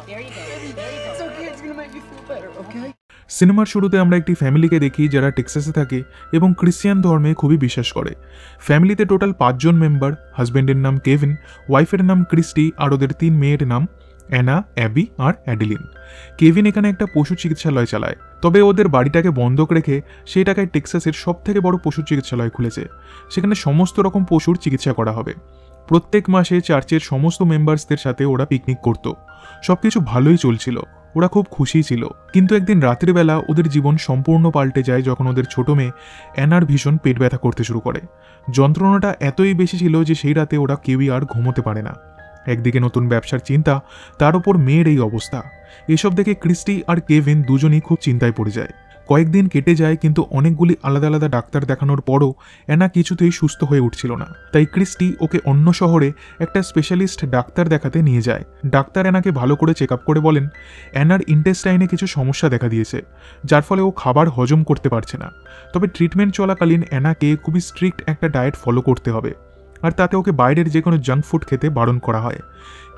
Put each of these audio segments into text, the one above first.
It's okay, it's gonna make you feel better, okay? সিনেমার শুরুতে আমরা একটি ফ্যামিলিকে দেখি যারা টেক্সাসে থাকে এবং ক্রিশ্চিয়ান ধর্মে খুবই বিশ্বাস করে। ফ্যামিলিতে টোটাল 5 জন মেম্বার, হাজব্যান্ডের নাম কেভিন, ওয়াইফের নাম ক্রিস্টি আর ওদের 3 মেয়ের নাম অ্যানা, অ্যাবি আর অ্যাডিলিন। কেভিন এখানে একটা পশু চিকিৎসালয় চালায়, তবে ওদের বাড়িটাকে বন্ধক রেখে সেই টাকায় টেক্সাসের সবথেকে বড় পশু চিকিৎসালয় খুলেছে। সেখানে সমস্ত রকম পশুর চিকিৎসা করা হবে। প্রত্যেক মাসে চার্চের সমস্ত মেম্বার্সদের সাথে ওরা পিকনিক করত। সবকিছু ভালোই চলছিল, ওরা খুব খুশি ছিল। কিন্তু একদিন রাত্রিবেলা ওদের জীবন সম্পূর্ণ পাল্টে যায় যখন ওদের ছোট মেয়ে অ্যানার ভীষণ পেট ব্যথা করতে শুরু করে। যন্ত্রণাটা এতই বেশি ছিল যে সেই রাতে ওরা কেউই আর ঘুমোতে পারে না। একদিকে নতুন ব্যবসার চিন্তা, তার উপর মেয়ের এই অবস্থা। এসব দেখে ক্রিস্টি আর কেভিন দুজনই খুব চিন্তায় পড়ে যায়। কয়েকদিন কেটে যায়, কিন্তু অনেকগুলি আলাদা আলাদা ডাক্তার দেখানোর পরও অ্যানা কিছুতেই সুস্থ হয়ে উঠছিল না। তাই ক্রিস্টি ওকে অন্য শহরে একটা স্পেশালিস্ট ডাক্তার দেখাতে নিয়ে যায়। ডাক্তার অ্যানাকে ভালো করে চেক আপ করে বলেন অ্যানার ইন্টেস্টাইনে কিছু সমস্যা দেখা দিয়েছে, যার ফলে ও খাবার হজম করতে পারছে না। তবে ট্রিটমেন্ট চলাকালীন অ্যানাকে খুবই স্ট্রিক্ট একটা ডায়েট ফলো করতে হবে, আর তাতে ওকে বাইরের যে কোনো জাঙ্ক ফুড খেতে বারণ করা হয়।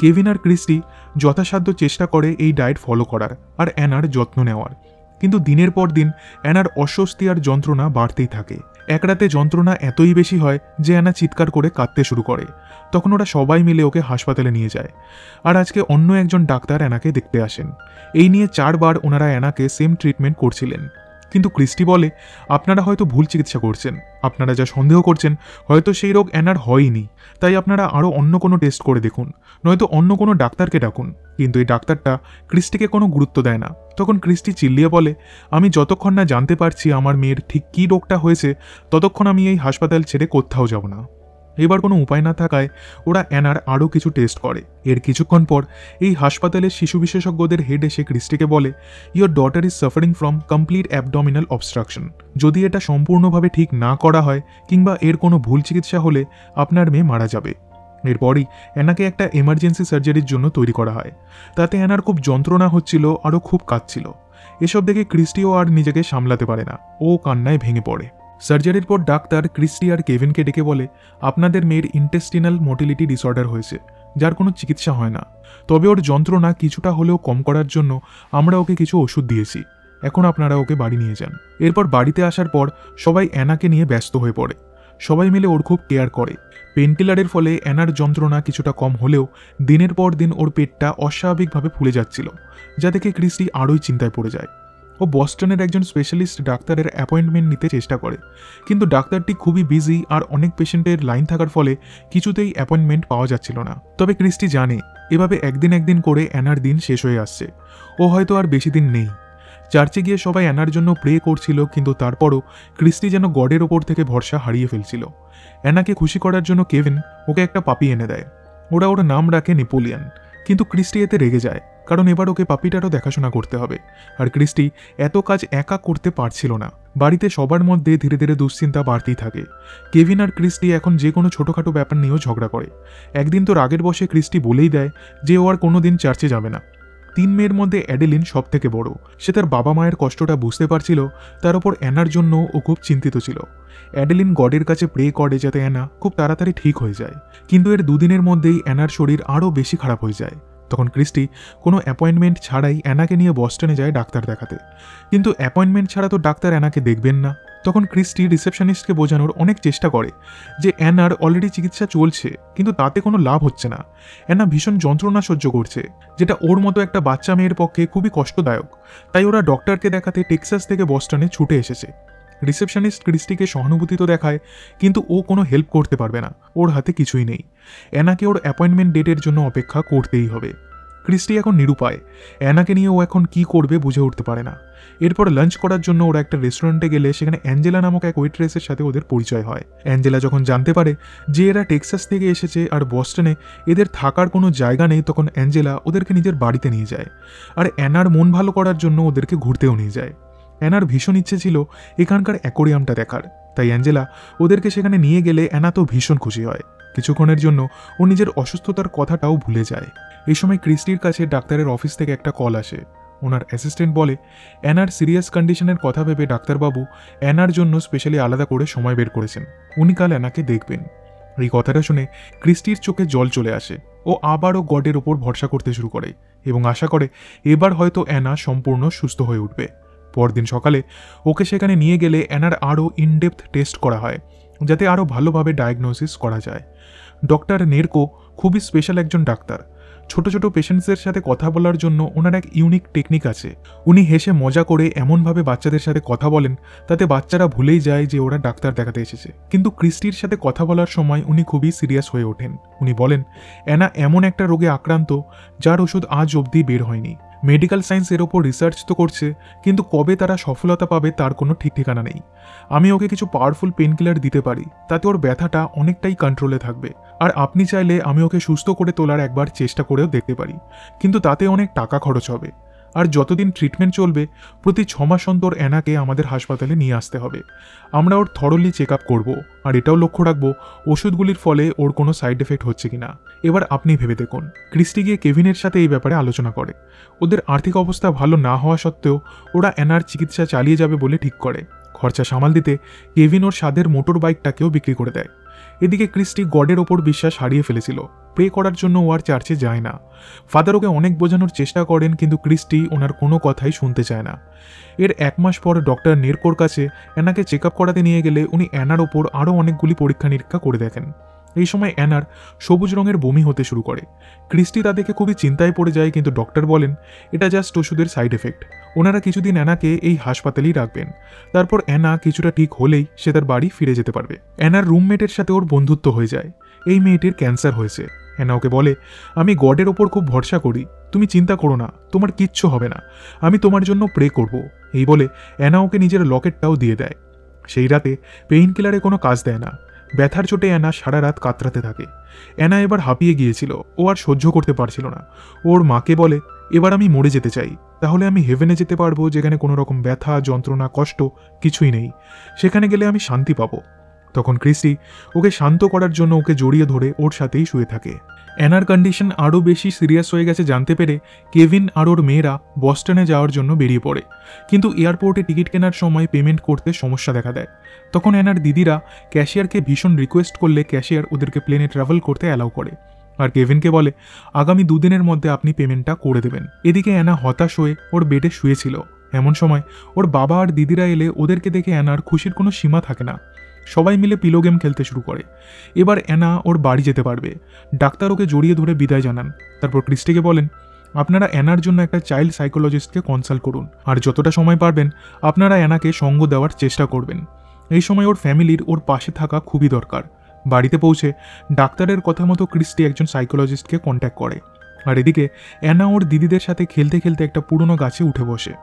কেভিন আর ক্রিস্টি যথাসাধ্য চেষ্টা করে এই ডায়েট ফলো করার আর অ্যানার যত্ন নেওয়ার। কিন্তু দিনের পর দিন অ্যানার অস্বস্তি আর যন্ত্রণা বাড়তেই থাকে। এক রাতে যন্ত্রণা এতই বেশি হয় যে অ্যানা চিৎকার করে কাঁদতে শুরু করে। তখন ওরা সবাই মিলে ওকে হাসপাতালে নিয়ে যায়। আর আজকে অন্য একজন ডাক্তার অ্যানাকে দেখতে আসেন। এই নিয়ে 4 বার ওনারা অ্যানাকে সেম ট্রিটমেন্ট করছিলেন। কিন্তু ক্রিস্টি বলে, আপনারা হয়তো ভুল চিকিৎসা করছেন, আপনারা যা সন্দেহ করছেন হয়তো সেই রোগ অ্যানার হয়নি, তাই আপনারা আরও অন্য কোনো টেস্ট করে দেখুন, নয়তো অন্য কোনো ডাক্তারকে ডাকুন। কিন্তু এই ডাক্তারটা ক্রিস্টিকে কোনো গুরুত্ব দেয় না। তখন ক্রিস্টি চিল্লিয়ে বলে, আমি যতক্ষণ না জানতে পারছি আমার মেয়ের ঠিক কী রোগটা হয়েছে, ততক্ষণ আমি এই হাসপাতাল ছেড়ে কোথাও যাব না। এবার কোনো উপায় না থাকায় ওরা অ্যানার আরও কিছু টেস্ট করে। এর কিছুক্ষণ পর এই হাসপাতালের শিশু বিশেষজ্ঞদের হেড এসে ক্রিস্টিকে বলে, your daughter is suffering from complete abdominal obstruction. যদি এটা সম্পূর্ণভাবে ঠিক না করা হয় কিংবা এর কোনো ভুল চিকিৎসা হলে আপনার মেয়ে মারা যাবে। এরপরই অ্যানাকে একটা এমার্জেন্সি সার্জারির জন্য তৈরি করা হয়। তাতে অ্যানার খুব যন্ত্রণা হচ্ছিল, আরও খুব কাঁদছিল। এসব দেখে ক্রিস্টিও আর নিজেকে সামলাতে পারে না, ও কান্নায় ভেঙে পড়ে। সার্জারির পর ডাক্তার ক্রিস্টি আর কেভিনকে ডেকে বলে, আপনাদের মেয়ের ইন্টেস্টিনাল মোটিলিটি ডিসঅর্ডার হয়েছে, যার কোনো চিকিৎসা হয় না। তবে ওর যন্ত্রণা কিছুটা হলেও কম করার জন্য আমরা ওকে কিছু ওষুধ দিয়েছি। এখন আপনারা ওকে বাড়ি নিয়ে যান। এরপর বাড়িতে আসার পর সবাই অ্যানাকে নিয়ে ব্যস্ত হয়ে পড়ে। সবাই মিলে ওর খুব কেয়ার করে। পেনকিলারের ফলে অ্যানার যন্ত্রণা কিছুটা কম হলেও দিনের পর দিন ওর পেটটা অস্বাভাবিকভাবে ফুলে যাচ্ছিল, যা দেখে ক্রিস্টি আরোই চিন্তায় পড়ে যায়। ও বস্টনের একজন স্পেশালিস্ট ডাক্তারের অ্যাপয়েন্টমেন্ট নিতে চেষ্টা করে, কিন্তু ডাক্তারটি খুবই বিজি আর অনেক পেশেন্টের লাইন থাকার ফলে কিছুতেই অ্যাপয়েন্টমেন্ট পাওয়া যাচ্ছিল না। তবে ক্রিস্টি জানে এভাবে একদিন করে অ্যানার দিন শেষ হয়ে আসছে, ও হয়তো আর বেশি দিন নেই। চার্চে গিয়ে সবাই অ্যানার জন্য প্রে করছিল, কিন্তু তারপরও ক্রিস্টি যেন গডের ওপর থেকে ভরসা হারিয়ে ফেলছিল। অ্যানাকে খুশি করার জন্য কেভিন ওকে একটা পাপি এনে দেয়। ওরা ওর নাম রাখে নেপোলিয়ান। কিন্তু ক্রিস্টি এতে রেগে যায়, কারণ এবার ওকে পাপিটারও দেখাশোনা করতে হবে। আর ক্রিস্টি এত কাজ একা করতে পারছিল না। বাড়িতে সবার মধ্যে ধীরে ধীরে দুশ্চিন্তা বাড়তেই থাকে। কেভিন আর ক্রিস্টি এখন যে কোনো ছোটোখাটো ব্যাপার নিয়েও ঝগড়া করে। একদিন তো রাগের বশে ক্রিস্টি বলেই দেয় যে ও আর কোনোদিন চার্চে যাবে না। 3 মেয়ের মধ্যে অ্যাডেলিন সব থেকে বড়। সে তার বাবা মায়ের কষ্টটা বুঝতে পারছিল, তার উপর অ্যানার জন্য ও খুব চিন্তিত ছিল। অ্যাডেলিন গডের কাছে প্রে করে যাতে অ্যানা খুব তাড়াতাড়ি ঠিক হয়ে যায়, কিন্তু এর 2 দিনের মধ্যেই অ্যানার শরীর আরও বেশি খারাপ হয়ে যায়। তখন ক্রিস্টি কোনো অ্যাপয়েন্টমেন্ট ছাড়াই অ্যানাকে নিয়ে বস্টনে যায় ডাক্তার দেখাতে। কিন্তু অ্যাপয়েন্টমেন্ট ছাড়া তো ডাক্তার অ্যানাকে দেখবেন না। তখন ক্রিস্টি রিসেপশনিস্টকে বোঝানোর অনেক চেষ্টা করে যে অ্যানার অলরেডি চিকিৎসা চলছে, কিন্তু তাতে কোনো লাভ হচ্ছে না। অ্যানা ভীষণ যন্ত্রণা সহ্য করছে, যেটা ওর মতো একটা বাচ্চা মেয়ের পক্ষে খুবই কষ্টদায়ক। তাই ওরা ডক্টরকে দেখাতে টেক্সাস থেকে বস্টনে ছুটে এসেছে। রিসেপশনিস্ট ক্রিস্টিকে সহানুভূতি তো দেখায়, কিন্তু ও কোনো হেল্প করতে পারবে না, ওর হাতে কিছুই নেই। অ্যানাকে ওর অ্যাপয়েন্টমেন্ট ডেটের জন্য অপেক্ষা করতেই হবে। ক্রিস্টি এখন নিরুপায়। অ্যানাকে নিয়ে ও এখন কি করবে বুঝে উঠতে পারে না। এরপর লাঞ্চ করার জন্য ওরা একটা রেস্টুরেন্টে গেলে সেখানে অ্যাঞ্জেলা নামক এক ওয়েট্রেসের সাথে ওদের পরিচয় হয়। অ্যাঞ্জেলা যখন জানতে পারে যে এরা টেক্সাস থেকে এসেছে আর বস্টনে এদের থাকার কোনো জায়গা নেই, তখন অ্যাঞ্জেলা ওদেরকে নিজের বাড়িতে নিয়ে যায়। আর অ্যানার মন ভালো করার জন্য ওদেরকে ঘুরতেও নিয়ে যায়। অ্যানার ভীষণ ইচ্ছে ছিল এখানকার অ্যাকোরিয়ামটা দেখার, তাই অ্যাঞ্জেলা ওদেরকে সেখানে নিয়ে গেলে অ্যানা তো ভীষণ খুশি হয়। কিছুক্ষণের জন্য ও নিজের অসুস্থতার কথাটাও ভুলে যায়। এই সময় ক্রিস্টির কাছে ডাক্তারের অফিস থেকে একটা কল আসে। ওনার অ্যাসিস্ট্যান্ট বলে অ্যানার সিরিয়াস কন্ডিশনের কথা ভেবে ডাক্তারবাবু অ্যানার জন্য স্পেশালি আলাদা করে সময় বের করেছেন, উনি কাল অ্যানাকে দেখবেন। এই কথাটা শুনে ক্রিস্টির চোখে জল চলে আসে। ও আবারও গডের ওপর ভরসা করতে শুরু করে এবং আশা করে এবার হয়তো অ্যানা সম্পূর্ণ সুস্থ হয়ে উঠবে। পরদিন সকালে ওকে সেখানে নিয়ে গেলে অ্যানার আরও ইনডেপথ টেস্ট করা হয় যাতে আরও ভালোভাবে ডায়াগনোসিস করা যায়। ডক্টর নেরকো খুবই স্পেশাল একজন ডাক্তার। ছোট ছোট পেশেন্টসদের সাথে কথা বলার জন্য ওনার এক ইউনিক টেকনিক আছে। উনি হেসে মজা করে এমনভাবে বাচ্চাদের সাথে কথা বলেন তাতে বাচ্চারা ভুলেই যায় যে ওরা ডাক্তার দেখাতে এসেছে। কিন্তু ক্রিস্টির সাথে কথা বলার সময় উনি খুবই সিরিয়াস হয়ে ওঠেন। উনি বলেন অ্যানা এমন একটা রোগে আক্রান্ত যার ওষুধ আজ অবধি বের হয়নি। মেডিকেল সায়েন্স এর ওপর রিসার্চ তো করছে, কিন্তু কবে তারা সফলতা পাবে তার কোনো ঠিক ঠিকানা নেই। আমি ওকে কিছু পাওয়ারফুল পেনকিলার দিতে পারি, তাতে ওর ব্যথাটা অনেকটাই কন্ট্রোলে থাকবে। আর আপনি চাইলে আমি ওকে সুস্থ করে তোলার একবার চেষ্টা করেও দেখতে পারি, কিন্তু তাতে অনেক টাকা খরচ হবে। আর যতদিন ট্রিটমেন্ট চলবে প্রতি 6 মাস অন্তর অ্যানাকে আমাদের হাসপাতালে নিয়ে আসতে হবে। আমরা ওর থরলি চেক আপ করবো, আর এটাও লক্ষ্য রাখবো ওষুধগুলির ফলে ওর কোনো সাইড এফেক্ট হচ্ছে কিনা। এবার আপনি ভেবে দেখুন। ক্রিস্টি গিয়ে কেভিনের সাথে এই ব্যাপারে আলোচনা করে। ওদের আর্থিক অবস্থা ভালো না হওয়া সত্ত্বেও ওরা অ্যানার চিকিৎসা চালিয়ে যাবে বলে ঠিক করে। খরচা সামাল দিতে কেভিন ওর স্বাদের মোটর বাইকটাকেও বিক্রি করে দেয়। এদিকে ক্রিস্টি গডের ওপর বিশ্বাস হারিয়ে ফেলেছিল। প্রে করার জন্য ও আর চার্চে যায় না। ফাদার ওকে অনেক বোঝানোর চেষ্টা করেন, কিন্তু ক্রিস্টি ওনার কোনো কথাই শুনতে চায় না। এর 1 মাস পর ডক্টর নেরকোর কাছে অ্যানাকে চেক আপ করাতে নিয়ে গেলে উনি অ্যানার ওপর আরও অনেকগুলি পরীক্ষা নিরীক্ষা করে দেখেন। এই সময় অ্যানার সবুজ রঙের বমি হতে শুরু করে। ক্রিস্টি তা দেখে খুবই চিন্তায় পড়ে যায়, কিন্তু ডক্টর বলেন এটা জাস্ট ওষুধের সাইড এফেক্ট। ওনারা কিছুদিন অ্যানাকে এই হাসপাতালেই রাখবেন। তারপর অ্যানা কিছুটা ঠিক হলেই সে তার বাড়ি ফিরে যেতে পারবে। অ্যানার রুমমেটের সাথে ওর বন্ধুত্ব হয়ে যায়। এই মেয়েটির ক্যান্সার হয়েছে। অ্যানা ওকে বলে আমি গডের ওপর খুব ভরসা করি, তুমি চিন্তা করো না, তোমার কিচ্ছু হবে না, আমি তোমার জন্য প্রে করব। এই বলে অ্যানা ওকে নিজের লকেটটাও দিয়ে দেয়। সেই রাতে পেইন কিলারে কোনো কাজ দেয় না। ব্যথার চোটে অ্যানা সারা রাত কাতরাতে থাকে। অ্যানা এবার হাঁপিয়ে গিয়েছিল, ও আর সহ্য করতে পারছিল না। ওর মাকে বলে এবার আমি মরে যেতে চাই, তাহলে আমি হেভেনে যেতে পারবো, যেখানে কোনো রকম ব্যথা যন্ত্রণা কষ্ট কিছুই নেই। সেখানে গেলে আমি শান্তি পাবো। তখন ক্রিস্টি ওকে শান্ত করার জন্য ওকে জড়িয়ে ধরে ওর সাথেই শুয়ে থাকে। অ্যানার কন্ডিশন আরও বেশি সিরিয়াস হয়ে গেছে জানতে পেরে কেভিন আর ওর মেয়েরা বস্টনে যাওয়ার জন্য বেরিয়ে পড়ে, কিন্তু এয়ারপোর্টে টিকিট কেনার সময় পেমেন্ট করতে সমস্যা দেখা দেয়। তখন অ্যানার দিদিরা ক্যাশিয়ারকে ভীষণ রিকোয়েস্ট করলে ক্যাশিয়ার ওদেরকে প্লেনে ট্রাভেল করতে অ্যালাউ করে, আর কেভিনকে বলে আগামী 2 দিনের মধ্যে আপনি পেমেন্টটা করে দেবেন। এদিকে অ্যানা হতাশ হয়ে ওর বেডে শুয়েছিল। এমন সময় ওর বাবা আর দিদিরা এলে ওদেরকে দেখে অ্যানার খুশির কোনো সীমা থাকে না। সবাই মিলে পিলো গেম খেলতে শুরু করে। এবার অ্যানা ওর বাড়ি যেতে পারবে। ডাক্তার ওকে জড়িয়ে ধরে বিদায় জানান। তারপর ক্রিস্টিকে বলেন আপনারা অ্যানার জন্য একটা চাইল্ড সাইকোলজিস্টকে কনসাল্ট করুন, আর যতটা সময় পারবেন আপনারা অ্যানাকে সঙ্গ দেওয়ার চেষ্টা করবেন। এই সময় ওর ফ্যামিলির ওর পাশে থাকা খুবই দরকার। বাড়িতে পৌঁছে ডাক্তারের কথা মতো ক্রিস্টি একজন সাইকোলজিস্টকে কন্ট্যাক্ট করে। আর এদিকে অ্যানা ওর দিদিদের সাথে খেলতে খেলতে একটা পুরনো গাছে উঠে বসে।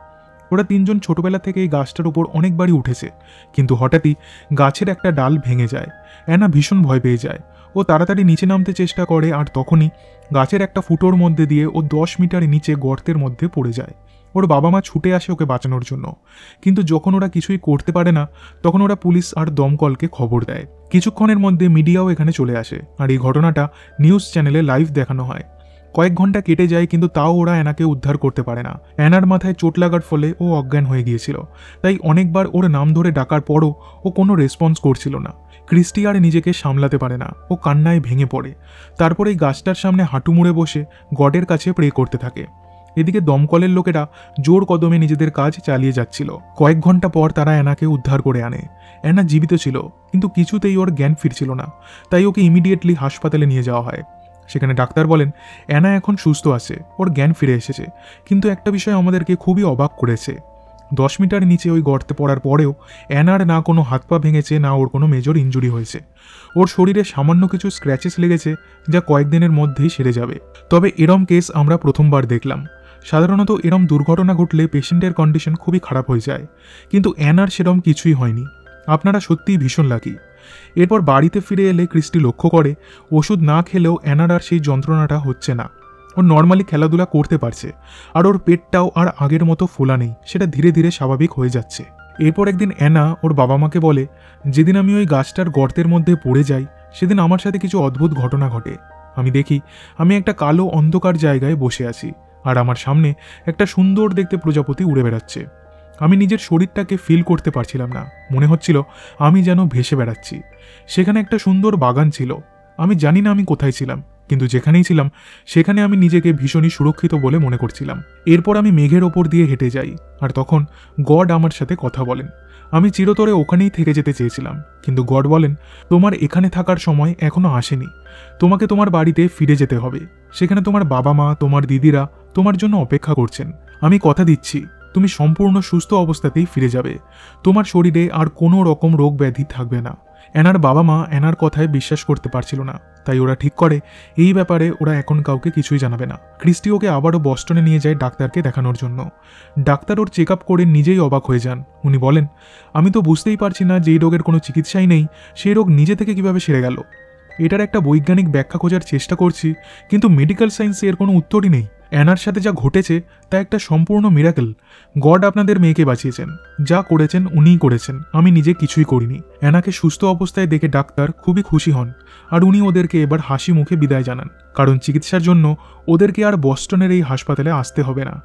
ওরা 3 জন ছোটবেলা থেকে এই গাছটার উপর অনেকবারই উঠেছে, কিন্তু হঠাৎই গাছের একটা ডাল ভেঙে যায়। অ্যানা ভীষণ ভয় পেয়ে যায়। ও তাড়াতাড়ি নিচে নামতে চেষ্টা করে, আর তখনই গাছের একটা ফুটোর মধ্যে দিয়ে ও 10 মিটার নিচে গর্তের মধ্যে পড়ে যায়। ওর বাবা মা ছুটে আসে ওকে বাঁচানোর জন্য, কিন্তু যখন ওরা কিছুই করতে পারে না তখন ওরা পুলিশ আর দমকলকে খবর দেয়। কিছুক্ষণের মধ্যে মিডিয়াও এখানে চলে আসে, আর এই ঘটনাটা নিউজ চ্যানেলে লাইভ দেখানো হয়। কয়েক ঘন্টা কেটে যায়, কিন্তু তাও ওরা অ্যানাকে উদ্ধার করতে পারে না। অ্যানার মাথায় চোট লাগার ফলে ও অজ্ঞান হয়ে গিয়েছিল, তাই অনেকবার ওর নাম ধরে ডাকার পরও ও কোনো রেসপন্স করছিল না। ক্রিস্টি আর নিজেকে সামলাতে পারে না, ও কান্নায় ভেঙে পড়ে। তারপর এই গাছটার সামনে হাঁটু মুড়ে বসে গডের কাছে প্রে করতে থাকে। এদিকে দমকলের লোকেরা জোর কদমে নিজেদের কাজ চালিয়ে যাচ্ছিল। কয়েক ঘন্টা পর তারা অ্যানাকে উদ্ধার করে আনে। অ্যানা জীবিত ছিল, কিন্তু কিছুতেই ওর জ্ঞান ফিরছিল না, তাই ওকে ইমিডিয়েটলি হাসপাতালে নিয়ে যাওয়া হয়। সেখানে ডাক্তার বলেন অ্যানা এখন সুস্থ আছে, ওর জ্ঞান ফিরে এসেছে। কিন্তু একটা বিষয় আমাদেরকে খুবই অবাক করেছে, 10 মিটার নিচে ওই গর্তে পড়ার পরেও অ্যানার না কোনো হাত পা ভেঙেছে, না ওর কোনো মেজর ইনজুরি হয়েছে। ওর শরীরে সামান্য কিছু স্ক্র্যাচেস লেগেছে, যা কয়েকদিনের মধ্যেই সেরে যাবে। তবে এরম কেস আমরা প্রথমবার দেখলাম। সাধারণত এরম দুর্ঘটনা ঘটলে পেশেন্টের কন্ডিশন খুবই খারাপ হয়ে যায়, কিন্তু অ্যানার সেরম কিছুই হয়নি। আপনারা সত্যিই ভীষণ লাকি। এরপর বাড়িতে ফিরে এলে ক্রিস্টি লক্ষ্য করে ওষুধ না খেলেও অ্যানার আর সেই যন্ত্রণাটা হচ্ছে না। ও নর্মালি খেলাধুলা করতে পারছে, আর ওর পেটটাও আর আগের মতো ফোলা নেই, সেটা ধীরে ধীরে স্বাভাবিক হয়ে যাচ্ছে। এরপর একদিন অ্যানা ওর বাবা মাকে বলে যেদিন আমি ওই গাছটার গর্তের মধ্যে পড়ে যাই সেদিন আমার সাথে কিছু অদ্ভুত ঘটনা ঘটে। আমি দেখি আমি একটা কালো অন্ধকার জায়গায় বসে আছি, আর আমার সামনে একটা সুন্দর দেখতে প্রজাপতি উড়ে বেড়াচ্ছে। আমি নিজের শরীরটাকে ফিল করতে পারছিলাম না, মনে হচ্ছিল আমি যেন ভেসে বেড়াচ্ছি। সেখানে একটা সুন্দর বাগান ছিল। আমি জানি না আমি কোথায় ছিলাম, কিন্তু যেখানেই ছিলাম সেখানে আমি নিজেকে ভীষণই সুরক্ষিত বলে মনে করছিলাম। এরপর আমি মেঘের ওপর দিয়ে হেঁটে যাই, আর তখন গড আমার সাথে কথা বলেন। আমি চিরতরে ওখানেই থেকে যেতে চেয়েছিলাম, কিন্তু গড বলেন, তোমার এখানে থাকার সময় এখনো আসেনি, তোমাকে তোমার বাড়িতে ফিরে যেতে হবে। সেখানে তোমার বাবা মা, তোমার দিদিরা তোমার জন্য অপেক্ষা করছেন। আমি কথা দিচ্ছি তুমি সম্পূর্ণ সুস্থ অবস্থাতেই ফিরে যাবে, তোমার শরীরে আর কোনো রকম রোগ ব্যাধি থাকবে না। অ্যানার বাবা মা অ্যানার কথায় বিশ্বাস করতে পারছিল না, তাই ওরা ঠিক করে এই ব্যাপারে ওরা এখন কাউকে কিছুই জানাবে না। ক্রিস্টি ওকে আবারও বস্টনে নিয়ে যায় ডাক্তারকে দেখানোর জন্য। ডাক্তার ওর চেক আপ করে নিজেই অবাক হয়ে যান। উনি বলেন, আমি তো বুঝতেই পারছি না যেই রোগের কোনো চিকিৎসাই নেই সেই রোগ নিজে থেকে কিভাবে সেরে গেল। এটার একটা বৈজ্ঞানিক ব্যাখ্যা খোঁজার চেষ্টা করছি, কিন্তু মেডিকেল সায়েন্সে এর কোনো উত্তরই নেই। অ্যানার সাথে যা ঘটেছে তা একটা সম্পূর্ণ মিরাকেল। গড আপনাদের মেয়েকে বাঁচিয়েছেন, যা করেছেন উনিই করেছেন, আমি নিজে কিছুই করিনি। অ্যানাকে সুস্থ অবস্থায় দেখে ডাক্তার খুবই খুশি হন, আর উনি ওদেরকে এবার হাসি মুখে বিদায় জানান, কারণ চিকিৎসার জন্য ওদেরকে আর বস্টনের এই হাসপাতালে আসতে হবে না।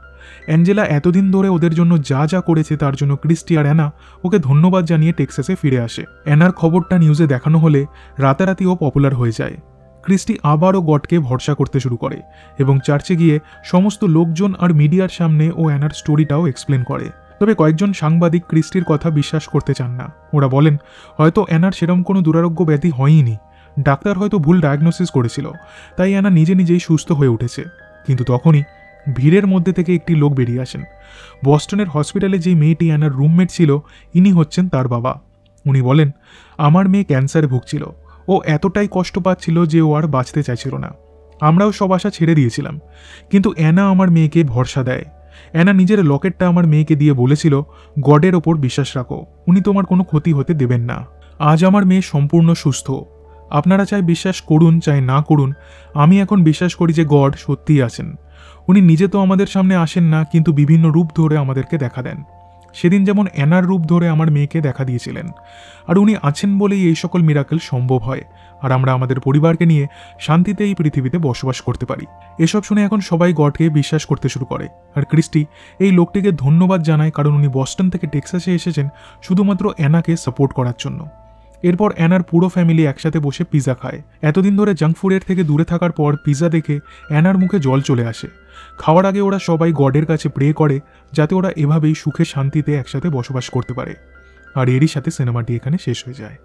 অ্যাঞ্জেলা এতদিন ধরে ওদের জন্য যা যা করেছে তার জন্য ক্রিস্টি আর অ্যানা ওকে ধন্যবাদ জানিয়ে টেক্সাসে ফিরে আসে। অ্যানার খবরটা নিউজে দেখানো হলে রাতারাতি ও পপুলার হয়ে যায়। ক্রিস্টি আবারও গডকে ভরসা করতে শুরু করে এবং চার্চে গিয়ে সমস্ত লোকজন আর মিডিয়ার সামনে ও অ্যানার স্টোরিটাও এক্সপ্লেন করে। তবে কয়েকজন সাংবাদিক ক্রিস্টির কথা বিশ্বাস করতে চান না। ওরা বলেন, হয়তো অ্যানার সেরকম কোনো দুরারোগ্য ব্যাধি হয়ইনি, ডাক্তার হয়তো ভুল ডায়াগনোসিস করেছিল, তাই অ্যানা নিজে নিজেই সুস্থ হয়ে উঠেছে। কিন্তু তখনই ভিড়ের মধ্যে থেকে একটি লোক বেরিয়ে আসেন। বস্টনের হসপিটালে যে মেয়েটি অ্যানার রুমমেট ছিল, ইনি হচ্ছেন তার বাবা। উনি বলেন, আমার মেয়ে ক্যান্সারে ভুগছিল, ও এতটাই কষ্ট পাচ্ছিল যে ও আর বাঁচতে চাইছিল না। আমরাও সব আশা ছেড়ে দিয়েছিলাম, কিন্তু অ্যানা আমার মেয়েকে ভরসা দেয়। অ্যানা নিজের লকেটটা আমার মেয়েকে দিয়ে বলেছিল, গডের ওপর বিশ্বাস রাখো, উনি তোমার কোনো ক্ষতি হতে দেবেন না। আজ আমার মেয়ে সম্পূর্ণ সুস্থ। আপনারা চাই বিশ্বাস করুন চাই না করুন, আমি এখন বিশ্বাস করি যে গড সত্যিই আছেন। উনি নিজে তো আমাদের সামনে আসেন না, কিন্তু বিভিন্ন রূপ ধরে আমাদেরকে দেখা দেন। সেদিন যেমন অ্যানার রূপ ধরে আমার মেয়েকে দেখা দিয়েছিলেন, আর উনি আছেন বলেই এই সকল মিরাকেল সম্ভব হয়, আর আমরা আমাদের পরিবারকে নিয়ে শান্তিতে এই পৃথিবীতে বসবাস করতে পারি। এসব শুনে এখন সবাই গডকে বিশ্বাস করতে শুরু করে, আর ক্রিস্টি এই লোকটিকে ধন্যবাদ জানায়, কারণ উনি বস্টন থেকে টেক্সাসে এসেছেন শুধুমাত্র অ্যানাকে সাপোর্ট করার জন্য। এরপর অ্যানার পুরো ফ্যামিলি একসাথে বসে পিৎজা খায়। এতদিন ধরে জাঙ্ক ফুডের থেকে দূরে থাকার পর পিৎজা দেখে অ্যানার মুখে জল চলে আসে। খাওয়ার আগে ওরা সবাই গডের কাছে প্রে করে যাতে ওরা এভাবেই সুখে শান্তিতে একসাথে বসবাস করতে পারে। আর এরই সাথে সিনেমাটি এখানে শেষ হয়ে যায়।